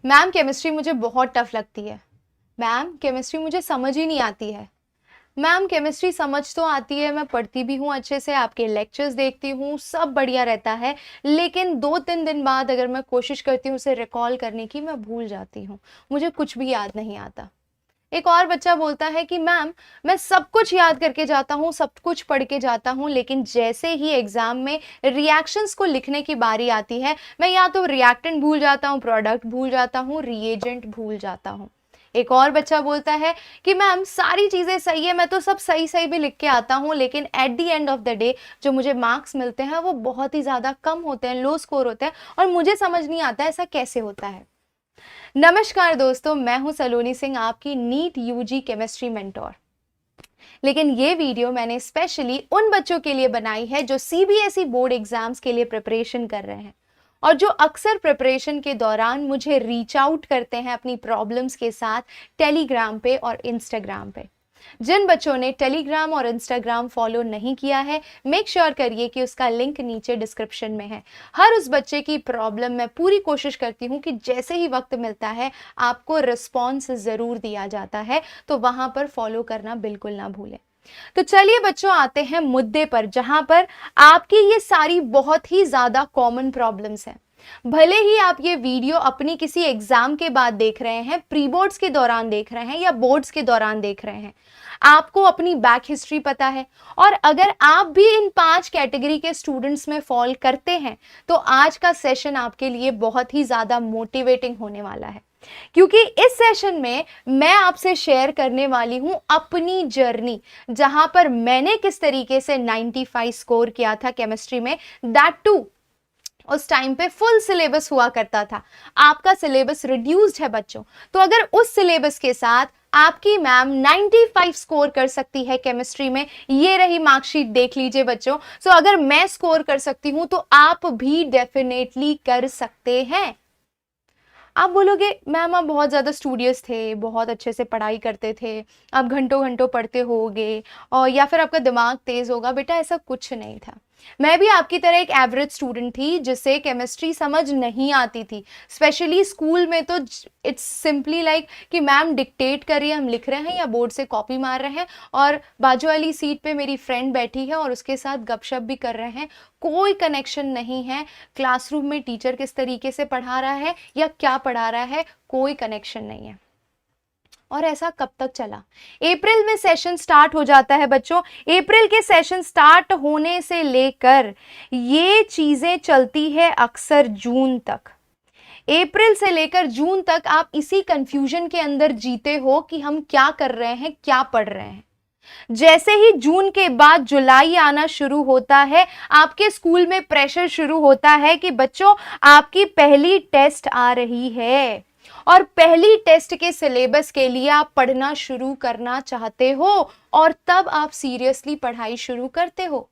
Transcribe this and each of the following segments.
Ma'am chemistry मुझे बहुत tough लगती है। मैम केमिस्ट्री मुझे समझ ही नहीं आती है। मैम केमिस्ट्री समझ तो आती है, मैं पढ़ती भी हूँ अच्छे से, आपके लेक्चर्स देखती हूँ, सब बढ़िया रहता है, लेकिन 2-3 दिन बाद अगर मैं कोशिश करती हूँ उसे रिकॉल करने की, मैं भूल जाती हूँ, मुझे कुछ भी याद नहीं आता। एक और बच्चा बोलता है कि मैम मैं सब कुछ याद करके जाता हूँ, सब कुछ पढ़ के जाता हूँ, लेकिन जैसे ही एग्जाम में रिएक्शंस को लिखने की बारी आती है, मैं या तो रिएक्टेंट भूल जाता हूँ, प्रोडक्ट भूल जाता हूँ, रिएजेंट भूल जाता हूँ। एक और बच्चा बोलता है कि मैम सारी चीज़ें सही है, मैं तो सब सही सही भी लिख के आता हूँ, लेकिन at the end of the day जो मुझे मार्क्स मिलते हैं वो बहुत ही ज़्यादा कम होते हैं, लो स्कोर होते हैं, और मुझे समझ नहीं आता ऐसा कैसे होता है। नमस्कार दोस्तों, मैं हूं सलोनी सिंह, आपकी नीट यूजी केमिस्ट्री मेंटोर। लेकिन ये वीडियो मैंने स्पेशली उन बच्चों के लिए बनाई है जो सीबीएसई बोर्ड एग्जाम्स के लिए प्रिपरेशन कर रहे हैं और जो अक्सर प्रिपरेशन के दौरान मुझे रीच आउट करते हैं अपनी प्रॉब्लम्स के साथ टेलीग्राम पे और इंस्टाग्राम पे। जिन बच्चों ने टेलीग्राम और इंस्टाग्राम फॉलो नहीं किया है, मेक श्योर करिए कि उसका लिंक नीचे डिस्क्रिप्शन में है। हर उस बच्चे की प्रॉब्लम मैं पूरी कोशिश करती हूँ कि जैसे ही वक्त मिलता है आपको रिस्पॉन्स ज़रूर दिया जाता है, तो वहां पर फॉलो करना बिल्कुल ना भूलें। तो चलिए बच्चों, आते हैं मुद्दे पर, जहां पर आपकी ये सारी बहुत ही ज्यादा कॉमन प्रॉब्लम्स हैं। भले ही आप ये वीडियो अपनी किसी एग्जाम के बाद देख रहे हैं, प्री बोर्ड्स के दौरान देख रहे हैं या बोर्ड्स के दौरान देख रहे हैं, आपको अपनी बैक हिस्ट्री पता है, और अगर आप भी इन 5 कैटेगरी के स्टूडेंट्स में फॉल करते हैं तो आज का सेशन आपके लिए बहुत ही ज्यादा मोटिवेटिंग होने वाला है, क्योंकि इस सेशन में मैं आपसे शेयर करने वाली हूं अपनी जर्नी, जहां पर मैंने किस तरीके से 95 स्कोर किया था केमिस्ट्री में, दैट टू उस टाइम पे फुल सिलेबस हुआ करता था। आपका सिलेबस रिड्यूस्ड है बच्चों, तो अगर उस सिलेबस के साथ आपकी मैम 95 स्कोर कर सकती है केमिस्ट्री में, ये रही मार्कशीट, देख लीजिए बच्चों। सो अगर मैं स्कोर कर सकती हूं तो आप भी डेफिनेटली कर सकते हैं। आप बोलोगे मैम आप बहुत ज़्यादा स्टूडियस थे, बहुत अच्छे से पढ़ाई करते थे, आप घंटों घंटों पढ़ते होगे और या फिर आपका दिमाग तेज़ होगा। बेटा ऐसा कुछ नहीं था, मैं भी आपकी तरह एक एवरेज स्टूडेंट थी जिसे केमिस्ट्री समझ नहीं आती थी। स्पेशली स्कूल में तो इट्स सिंपली लाइक कि मैम डिक्टेट कर रही है, हम लिख रहे हैं या बोर्ड से कॉपी मार रहे हैं, और बाजू वाली सीट पे मेरी फ्रेंड बैठी है और उसके साथ गपशप भी कर रहे हैं। कोई कनेक्शन नहीं है क्लासरूम में टीचर किस तरीके से पढ़ा रहा है या क्या पढ़ा रहा है, कोई कनेक्शन नहीं है। और ऐसा कब तक चला? अप्रैल में सेशन स्टार्ट हो जाता है बच्चों। अप्रैल के सेशन स्टार्ट होने से लेकर ये चीजें चलती है अक्सर जून तक। अप्रैल से लेकर जून तक आप इसी कंफ्यूजन के अंदर जीते हो कि हम क्या कर रहे हैं, क्या पढ़ रहे हैं। जैसे ही जून के बाद जुलाई आना शुरू होता है, आपके स्कूल में प्रेशर शुरू होता है कि बच्चों आपकी पहली टेस्ट आ रही है और पहली टेस्ट के सिलेबस के लिए आप पढ़ना शुरू करना चाहते हो, और तब आप सीरियसली पढ़ाई शुरू करते हो।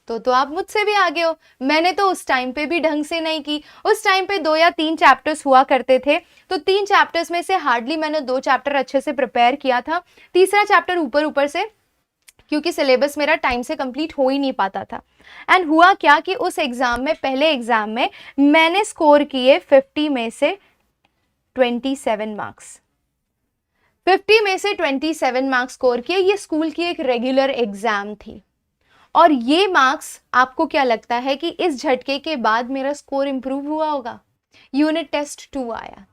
तो आप मुझसे भी आगे हो। मैंने तो उस टाइम पे भी ढंग से नहीं की। उस टाइम पे 2 या 3 चैप्टर्स हुआ करते थे, तो 3 चैप्टर्स में से हार्डली मैंने 2 चैप्टर अच्छे से प्रिपेयर किया था, तीसरा चैप्टर ऊपर ऊपर से, क्योंकि सिलेबस मेरा टाइम से कंप्लीट हो ही नहीं पाता था। एंड हुआ क्या कि उस एग्जाम में, पहले एग्जाम में मैंने स्कोर किए 50 में से 27 मार्क्स। 50 में से 27 मार्क्स स्कोर किए। ये स्कूल की एक रेगुलर एग्जाम थी, और ये मार्क्स, आपको क्या लगता है कि इस झटके के बाद मेरा स्कोर इंप्रूव हुआ होगा? यूनिट टेस्ट 2 आया,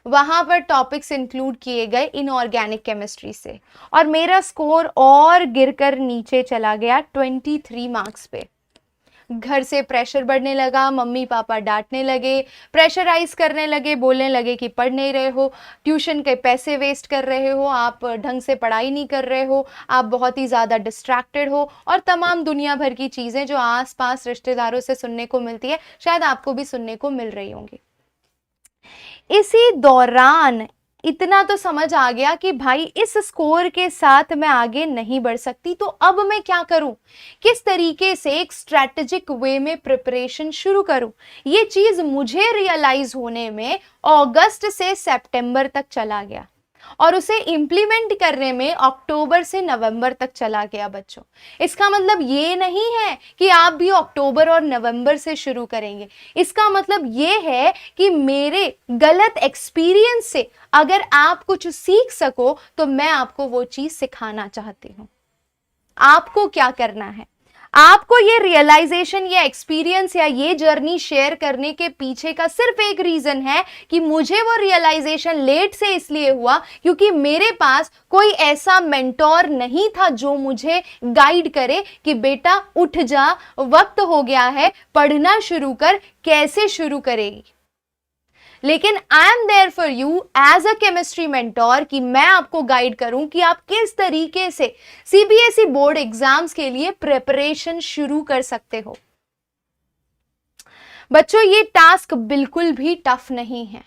वहां पर टॉपिक्स इंक्लूड किए गए इनऑर्गेनिक केमिस्ट्री से, और मेरा स्कोर और गिरकर नीचे चला गया 23 मार्क्स पे। घर से प्रेशर बढ़ने लगा, मम्मी पापा डांटने लगे, प्रेशराइज करने लगे, बोलने लगे कि पढ़ नहीं रहे हो, ट्यूशन के पैसे वेस्ट कर रहे हो, आप ढंग से पढ़ाई नहीं कर रहे हो, आप बहुत ही ज़्यादा डिस्ट्रैक्टेड हो, और तमाम दुनिया भर की चीज़ें जो आसपास रिश्तेदारों से सुनने को मिलती है, शायद आपको भी सुनने को मिल रही होंगी। इसी दौरान इतना तो समझ आ गया कि भाई इस स्कोर के साथ मैं आगे नहीं बढ़ सकती, तो अब मैं क्या करूं, किस तरीके से एक स्ट्रैटेजिक वे में प्रिपरेशन शुरू करूं। ये चीज मुझे रियलाइज होने में अगस्त से सितंबर तक चला गया। और उसे इम्प्लीमेंट करने में अक्टूबर से नवंबर तक चला गया बच्चों। इसका मतलब ये नहीं है कि आप भी अक्टूबर और नवंबर से शुरू करेंगे। इसका मतलब ये है कि मेरे गलत एक्सपीरियंस से अगर आप कुछ सीख सको तो मैं आपको वो चीज सिखाना चाहती हूं। आपको क्या करना है, आपको ये रियलाइजेशन या एक्सपीरियंस या ये जर्नी शेयर करने के पीछे का सिर्फ एक रीजन है कि मुझे वो रियलाइजेशन लेट से इसलिए हुआ क्योंकि मेरे पास कोई ऐसा मेंटोर नहीं था जो मुझे गाइड करे कि बेटा उठ जा, वक्त हो गया है, पढ़ना शुरू कर। कैसे शुरू करेगी? लेकिन I am there for you as a chemistry mentor कि मैं आपको गाइड करूं कि आप किस तरीके से सीबीएसई बोर्ड एग्जाम्स के लिए प्रिपरेशन शुरू कर सकते हो। बच्चों, ये टास्क बिल्कुल भी टफ नहीं है।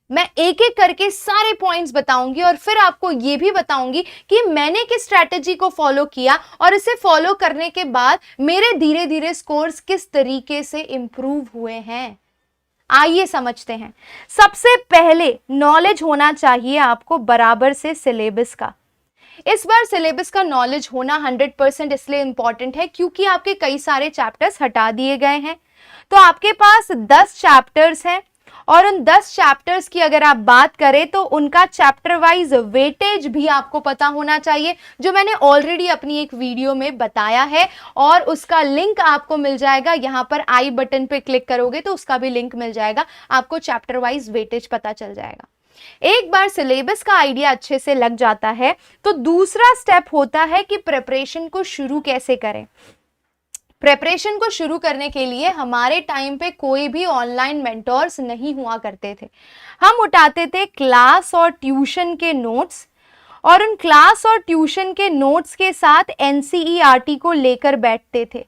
मैं एक एक करके सारे पॉइंट्स बताऊंगी और फिर आपको ये भी बताऊंगी कि मैंने किस स्ट्रैटेजी को फॉलो किया और इसे फॉलो करने के बाद मेरे धीरे धीरे स्कोर्स किस तरीके से इंप्रूव हुए हैं। आइए समझते हैं। सबसे पहले नॉलेज होना चाहिए आपको बराबर से सिलेबस का। इस बार सिलेबस का नॉलेज होना 100% इसलिए इंपॉर्टेंट है क्योंकि आपके कई सारे चैप्टर्स हटा दिए गए हैं। तो आपके पास 10 चैप्टर्स हैं और उन 10 चैप्टर्स की अगर आप बात करें तो उनका चैप्टर वाइज वेटेज भी आपको पता होना चाहिए, जो मैंने ऑलरेडी अपनी एक वीडियो में बताया है और उसका लिंक आपको मिल जाएगा। यहां पर आई बटन पे क्लिक करोगे तो उसका भी लिंक मिल जाएगा, आपको चैप्टर वाइज वेटेज पता चल जाएगा। एक बार सिलेबस का आइडिया अच्छे से लग जाता है तो दूसरा स्टेप होता है कि प्रिपरेशन को शुरू कैसे करें। प्रिपरेशन को शुरू करने के लिए हमारे टाइम पे कोई भी ऑनलाइन मेंटोर्स नहीं हुआ करते थे। हम उठाते थे क्लास और ट्यूशन के नोट्स और उन क्लास और ट्यूशन के नोट्स के साथ एनसीईआरटी को लेकर बैठते थे।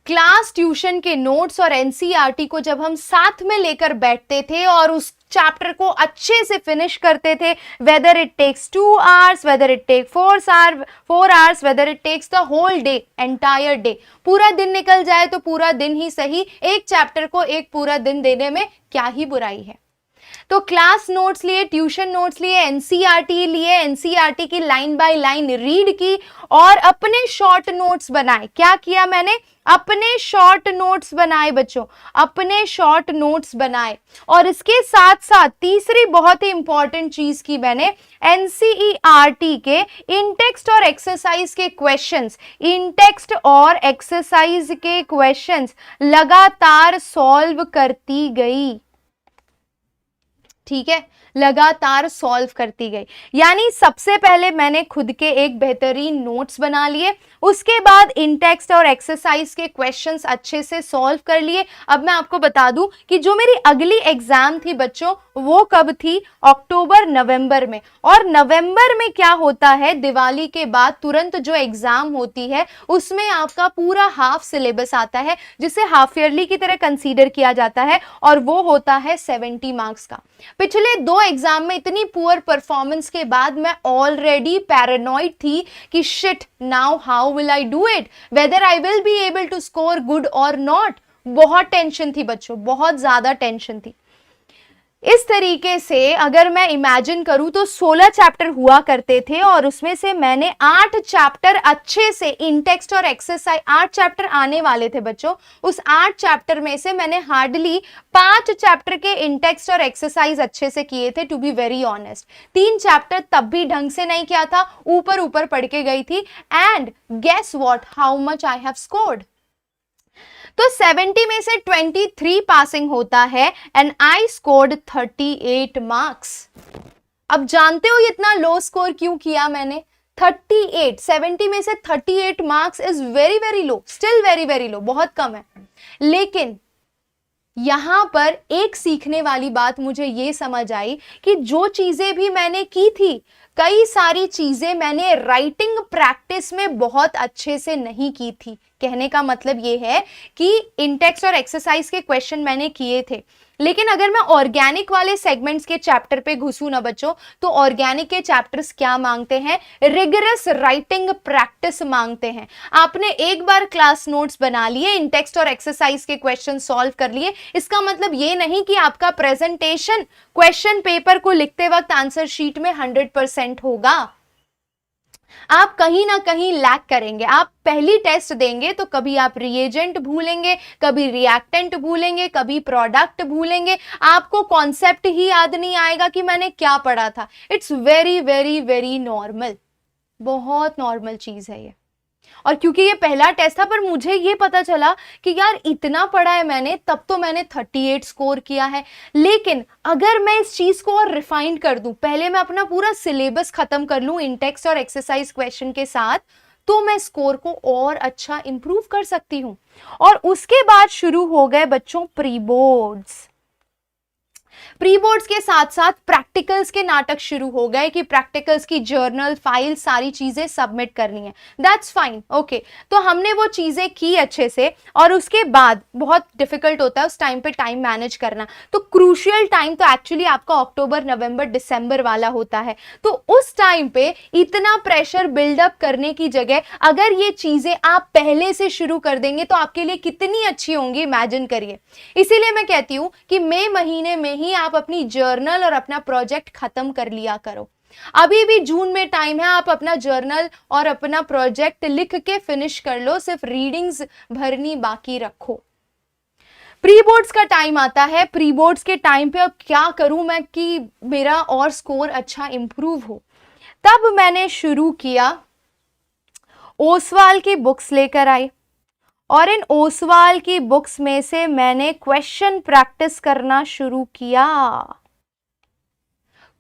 क्लास, ट्यूशन के नोट्स और एनसीईआरटी को जब हम साथ में लेकर बैठते थे और उस चैप्टर को अच्छे से फिनिश करते थे, whether it takes 2 hours, whether it take 4 hours, whether it takes the whole day, entire day, पूरा दिन निकल जाए तो पूरा दिन ही सही, एक चैप्टर को एक पूरा दिन देने में क्या ही बुराई है। तो क्लास नोट्स लिए, ट्यूशन नोट्स लिए, एनसीईआरटी लिए, एनसीईआरटी की लाइन बाय लाइन रीड की और अपने शॉर्ट नोट्स बनाए। क्या किया मैंने? अपने शॉर्ट नोट्स बनाए बच्चों, अपने शॉर्ट नोट्स बनाए। और इसके साथ साथ तीसरी बहुत ही इंपॉर्टेंट चीज की मैंने, एनसीईआरटी के इन टेक्स्ट और एक्सरसाइज के क्वेश्चंस, इन टेक्स्ट और एक्सरसाइज के क्वेश्चंस लगातार सॉल्व करती गई। ठीक है, लगातार सॉल्व करती गई। यानी सबसे पहले मैंने खुद के एक बेहतरीन नोट्स बना लिए, उसके बाद इन टेक्स्ट और एक्सरसाइज के क्वेश्चंस अच्छे से सॉल्व कर लिए। अब मैं आपको बता दूं कि जो मेरी अगली एग्जाम थी बच्चों, वो कब थी? अक्टूबर नवंबर में। और नवंबर में क्या होता है, दिवाली के बाद तुरंत जो एग्जाम होती है उसमें आपका पूरा हाफ सिलेबस आता है, जिसे हाफ ईयरली की तरह कंसीडर किया जाता है और वो होता है 70 मार्क्स का। पिछले 2 एग्जाम में इतनी पुअर परफॉर्मेंस के बाद मैं ऑलरेडी पैरानॉइड थी कि shit, now how will I do it, whether I will be able to score good or not. बहुत टेंशन थी बच्चों, बहुत ज्यादा टेंशन थी। इस तरीके से अगर मैं इमेजिन करूं तो 16 चैप्टर हुआ करते थे और उसमें से मैंने 8 चैप्टर अच्छे से इन टेक्स्ट और एक्सरसाइज, 8 चैप्टर आने वाले थे बच्चों, उस 8 चैप्टर में से मैंने हार्डली 5 चैप्टर के इन टेक्स्ट और एक्सरसाइज अच्छे से किए थे, to be very honest. 3 chapter तब भी ढंग से नहीं किया था, ऊपर ऊपर पढ़ के गई थी। And guess what, how much I have scored. तो 70 में से 23 पासिंग होता है एंड आई स्कोर्ड 38 मार्क्स। अब जानते हो इतना लो स्कोर क्यों किया मैंने? 38, 70 में से 38 marks is very very low, still very very low, बहुत कम है। लेकिन यहां पर एक सीखने वाली बात मुझे ये समझ आई कि जो चीजें भी मैंने की थी कई सारी चीजें मैंने राइटिंग प्रैक्टिस में बहुत अच्छे से नहीं की थी। कहने का मतलब ये है कि इंटेक्स्ट और एक्सरसाइज के क्वेश्चन मैंने किए थे, लेकिन अगर मैं ऑर्गेनिक वाले सेगमेंट्स के चैप्टर पे घुसूं ना बच्चों, तो ऑर्गेनिक के चैप्टर्स क्या मांगते हैं? रिगरस राइटिंग प्रैक्टिस मांगते हैं। आपने एक बार क्लास नोट्स बना लिए, इंटेक्स्ट और एक्सरसाइज के क्वेश्चन सॉल्व कर लिए, इसका मतलब ये नहीं कि आपका प्रेजेंटेशन क्वेश्चन पेपर को लिखते वक्त आंसर शीट में 100% होगा। आप कहीं ना कहीं लैक करेंगे। आप पहली टेस्ट देंगे तो कभी आप रिएजेंट भूलेंगे, कभी रिएक्टेंट भूलेंगे, कभी प्रोडक्ट भूलेंगे, आपको कॉन्सेप्ट ही याद नहीं आएगा कि मैंने क्या पढ़ा था। It's very very very normal, बहुत नॉर्मल चीज है ये। और क्योंकि ये पहला टेस्ट था, पर मुझे ये पता चला कि यार इतना पढ़ा है मैंने, तब तो मैंने 38 स्कोर किया है। लेकिन अगर मैं इस चीज को और रिफाइन कर दूं, पहले मैं अपना पूरा सिलेबस खत्म कर लूं इंटेक्स्ट और एक्सरसाइज क्वेश्चन के साथ, तो मैं स्कोर को और अच्छा इंप्रूव कर सकती हूं। और उसके बाद शुरू हो गए बच्चों प्री बोर्ड्स। प्री बोर्ड्स के साथ साथ प्रैक्टिकल्स के नाटक शुरू हो गए कि प्रैक्टिकल्स की जर्नल, फाइल, सारी चीजें सबमिट करनी है। That's fine, okay. तो हमने वो चीजें की अच्छे से, और उसके बाद बहुत डिफिकल्ट होता है उस टाइम पे टाइम मैनेज करना। तो क्रूशियल टाइम तो एक्चुअली आपका अक्टूबर, नवंबर, दिसंबर वाला होता है। तो उस टाइम पे इतना प्रेशर बिल्डअप करने की जगह अगर ये चीजें आप पहले से शुरू कर देंगे तो आपके लिए कितनी अच्छी होंगी, इमेजिन करिए। इसीलिए मैं कहती हूं कि मई महीने में ही आप अपनी जर्नल और अपना प्रोजेक्ट खत्म कर लिया करो। अभी भी जून में टाइम है, आप अपना जर्नल और अपना प्रोजेक्ट लिख के फिनिश कर लो, सिर्फ रीडिंग्स भरनी बाकी रखो। प्री बोर्ड्स का टाइम आता है। प्री बोर्ड्स के टाइम पे अब क्या करूं मैं कि मेरा और स्कोर अच्छा इंप्रूव हो? तब मैंने शुरू किया, ओसवाल की बुक्स लेकर आई, और इन ओसवाल की बुक्स में से मैंने क्वेश्चन प्रैक्टिस करना शुरू किया।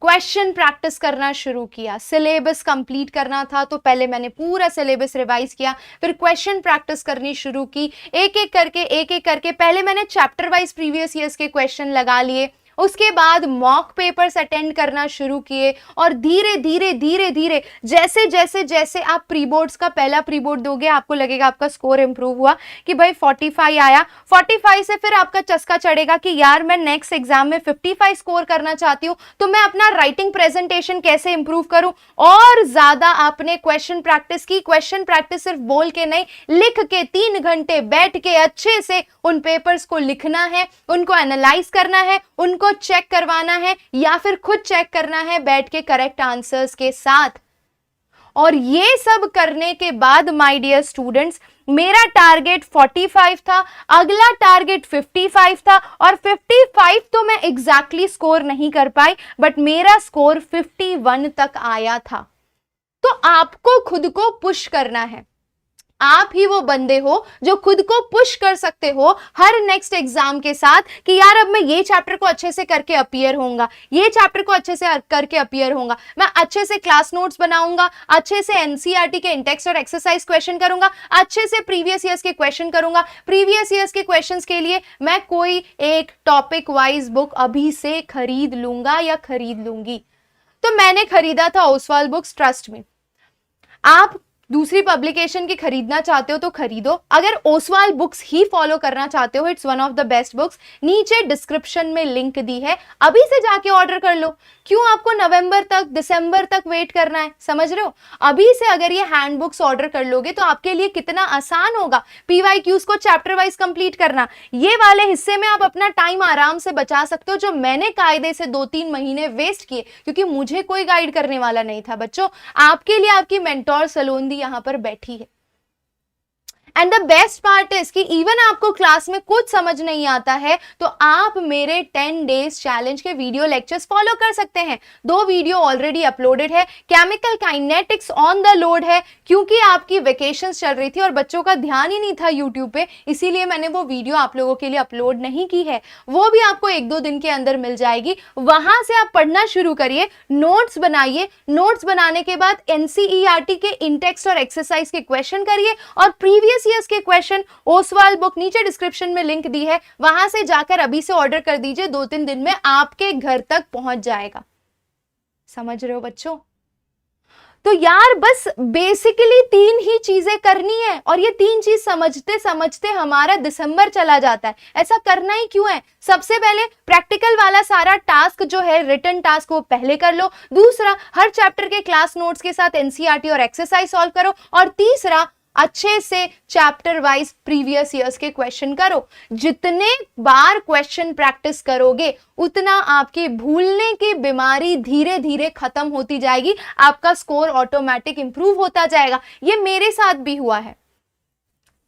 क्वेश्चन प्रैक्टिस करना शुरू किया। सिलेबस कंप्लीट करना था तो पहले मैंने पूरा सिलेबस रिवाइज किया, फिर क्वेश्चन प्रैक्टिस करनी शुरू की। एक एक करके पहले मैंने चैप्टर वाइज प्रीवियस ईयर्स के क्वेश्चन लगा लिए, उसके बाद मॉक पेपर्स अटेंड करना शुरू किए, और धीरे धीरे धीरे धीरे जैसे जैसे जैसे आप प्री बोर्ड्स का पहला प्री बोर्ड दोगे, आपको लगेगा आपका स्कोर इंप्रूव हुआ कि भाई 45 आया। 45 से फिर आपका चस्का चढ़ेगा कि यार मैं नेक्स्ट एग्जाम में 55 स्कोर करना चाहती हूँ, तो मैं अपना राइटिंग प्रेजेंटेशन कैसे इंप्रूव करूं। और ज्यादा आपने क्वेश्चन प्रैक्टिस की। क्वेश्चन प्रैक्टिस सिर्फ बोल के नहीं, लिख के 3 घंटे बैठ के अच्छे से उन पेपर्स को लिखना है, उनको एनालाइज करना है, उनको चेक करवाना है, या फिर खुद चेक करना है बैठ के करेक्ट आंसर्स के साथ। और ये सब करने के बाद माय डियर स्टूडेंट्स, मेरा टारगेट 45 था, अगला टारगेट 55 था, और 55 तो मैं एग्जैक्टली स्कोर नहीं कर पाई, बट मेरा स्कोर 51 तक आया था। तो आपको खुद को पुश करना है। आप ही वो बंदे हो जो खुद को पुश कर सकते हो हर नेक्स्ट एग्जाम के साथ कि यार अब मैं ये चैप्टर को अच्छे से करके अपीयर होऊंगा, ये चैप्टर को अच्छे से करके अपीयर होऊंगा, मैं अच्छे से क्लास नोट्स बनाऊंगा, अच्छे से एनसीईआरटी के इंटेक्स्ट और एक्सरसाइज क्वेश्चन करूंगा, अच्छे से प्रीवियस ईयर्स के क्वेश्चन करूंगा। प्रीवियस ईयर्स के क्वेश्चंस के लिए मैं कोई एक टॉपिक वाइज बुक अभी से खरीद लूंगा या खरीद लूंगी। तो मैंने खरीदा था ओसवाल बुक्स, ट्रस्ट में। आप दूसरी पब्लिकेशन की खरीदना चाहते हो तो खरीदो, अगर ओसवाल बुक्स ही फॉलो करना चाहते हो, it's one of the best books. नीचे डिस्क्रिप्शन में लिंक दी है, अभी से जाके ऑर्डर कर लो। क्यों आपको नवंबर तक, दिसंबर तक वेट करना है, समझ रहे हो? अभी से अगर ये हैंड बुक्स ऑर्डर कर लोगे तो आपके लिए कितना आसान होगा पीवाईक्यूज को चैप्टर वाइज कंप्लीट करना। ये वाले हिस्से में आप अपना टाइम आराम से बचा सकते हो, जो मैंने कायदे से 2-3 महीने वेस्ट किए, क्योंकि मुझे कोई गाइड करने वाला नहीं था। बच्चों, आपके लिए आपकी मेंटोर सलोंदी यहां पर बैठी है। And the best part is कि इवन आपको क्लास में कुछ समझ नहीं आता है तो आप मेरे 10 डेज चैलेंज के वीडियो लेक्चर्स फॉलो कर सकते हैं। 2 वीडियो ऑलरेडी अपलोडेड है। Chemical kinetics on the load है, क्योंकि आपकी वेकेशंस चल रही थी और बच्चों का ध्यान ही नहीं था यूट्यूब पे, इसीलिए मैंने वो वीडियो आप लोगों के लिए अपलोड नहीं की है। वो भी आपको 1-2 दिन के अंदर मिल जाएगी। वहां से आप पढ़ना शुरू करिए, नोट्स बनाइए। नोट्स बनाने के बाद एनसीईआरटी के इंटेक्स्ट और एक्सरसाइज के क्वेश्चन करिए, और प्रीवियस ईयर्स के क्वेश्चन ओसवाल बुक नीचे डिस्क्रिप्शन में लिंक दी है, वहां से जाकर अभी से ऑर्डर कर दीजिए। 2-3 दिन में आपके घर तक पहुंच जाएगा। समझ रहे हो बच्चों? तो यार बस बेसिकली 3 ही चीजें करनी है और ये 3 चीज समझते समझते हमारा दिसंबर चला जाता है। ऐसा करना ही क्यों है? सबसे पहले प्रैक्टिकल वाला सारा टास्क जो है, रिटन टास्क, वो पहले कर लो। दूसरा, हर चैप्टर के क्लास नोट्स के साथ एनसीईआरटी और एक्सरसाइज सॉल्व करो। और तीसरा, अच्छे से चैप्टर वाइज प्रीवियस ईयर्स के क्वेश्चन करो। जितने बार क्वेश्चन प्रैक्टिस करोगे उतना आपकी भूलने की बीमारी धीरे धीरे खत्म होती जाएगी, आपका स्कोर ऑटोमेटिक इंप्रूव होता जाएगा। ये मेरे साथ भी हुआ है।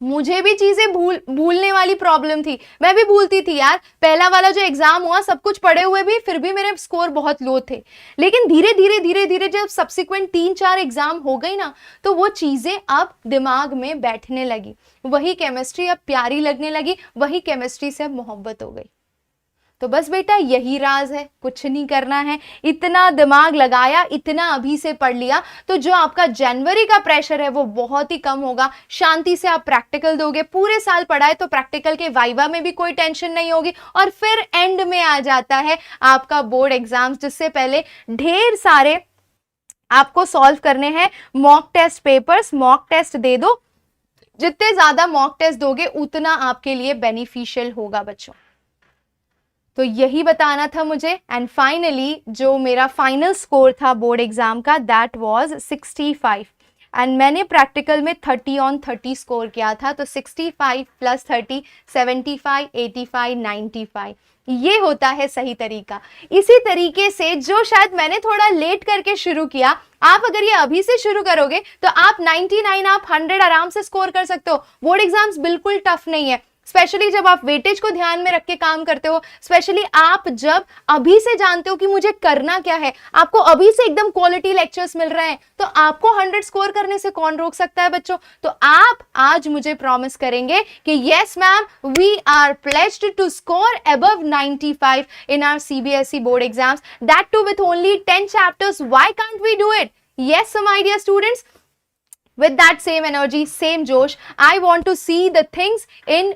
मुझे भी चीजें भूलने वाली प्रॉब्लम थी, मैं भी भूलती थी यार। पहला वाला जो एग्जाम हुआ, सब कुछ पढ़े हुए भी, फिर भी मेरे स्कोर बहुत लो थे। लेकिन धीरे धीरे धीरे धीरे जब सब्सिक्वेंट 3-4 एग्जाम हो गई ना, तो वो चीजें अब दिमाग में बैठने लगी। वही केमिस्ट्री अब प्यारी लगने लगी, वही केमिस्ट्री से अब मोहब्बत हो गई। तो बस बेटा यही राज है, कुछ नहीं करना है। इतना दिमाग लगाया, इतना अभी से पढ़ लिया, तो जो आपका जनवरी का प्रेशर है वो बहुत ही कम होगा। शांति से आप प्रैक्टिकल दोगे। पूरे साल पढ़ाए तो प्रैक्टिकल के वाइवा में भी कोई टेंशन नहीं होगी। और फिर एंड में आ जाता है आपका बोर्ड एग्जाम्स, जिससे पहले ढेर सारे आपको सॉल्व करने हैं mock test papers. Mock test दे दो, जितने ज्यादा मॉक टेस्ट दोगे उतना आपके लिए बेनिफिशियल होगा बच्चों। तो यही बताना था मुझे। एंड फाइनली जो मेरा फाइनल स्कोर था बोर्ड एग्जाम का, दैट वाज 65। एंड मैंने प्रैक्टिकल में 30 on 30 स्कोर किया था। तो 65 + 30 75, 85, 95, ये होता है सही तरीका। इसी तरीके से जो शायद मैंने थोड़ा लेट करके शुरू किया, आप अगर ये अभी से शुरू करोगे तो आप 99, आप 100 आराम से स्कोर कर सकते हो। बोर्ड एग्जाम्स बिल्कुल टफ नहीं है, स्पेशली जब आप वेटेज को ध्यान में रख के काम करते हो। स्पेशली आप जब अभी से जानते हो कि मुझे करना क्या है, आपको अभी से एकदम क्वालिटी लेक्चर्स मिल रहे हैं, तो आपको 100 स्कोर करने से कौन रोक सकता है बच्चों। तो आप आज मुझे प्रॉमिस करेंगे कि yes ma'am, we are pledged to score above 95 in our CBSE board exams, that too with only 10 chapters. Why can't we do it? Yes, my dear students, with that same energy, same जोश, I want to see the things in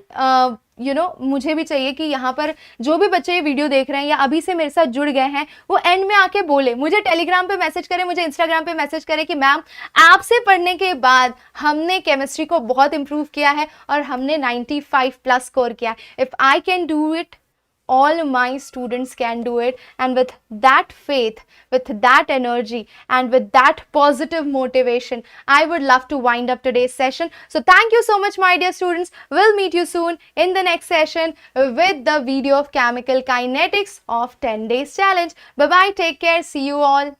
मुझे भी चाहिए कि यहाँ पर जो भी बच्चे ये वीडियो देख रहे हैं या अभी से मेरे साथ जुड़ गए हैं, वो एंड में आके बोले, मुझे टेलीग्राम पे मैसेज करें, मुझे इंस्टाग्राम पे मैसेज करें कि मैम आपसे पढ़ने के बाद हमने केमिस्ट्री को बहुत इंप्रूव किया है और हमने 95+ स्कोर किया। If I can do it, all my students can do it. And with that faith, with that energy, and with that positive motivation, I would love to wind up today's session. So thank you so much, my dear students. We'll meet you soon in the next session with the video of chemical kinetics of 10 days challenge. Bye bye, take care, see you all.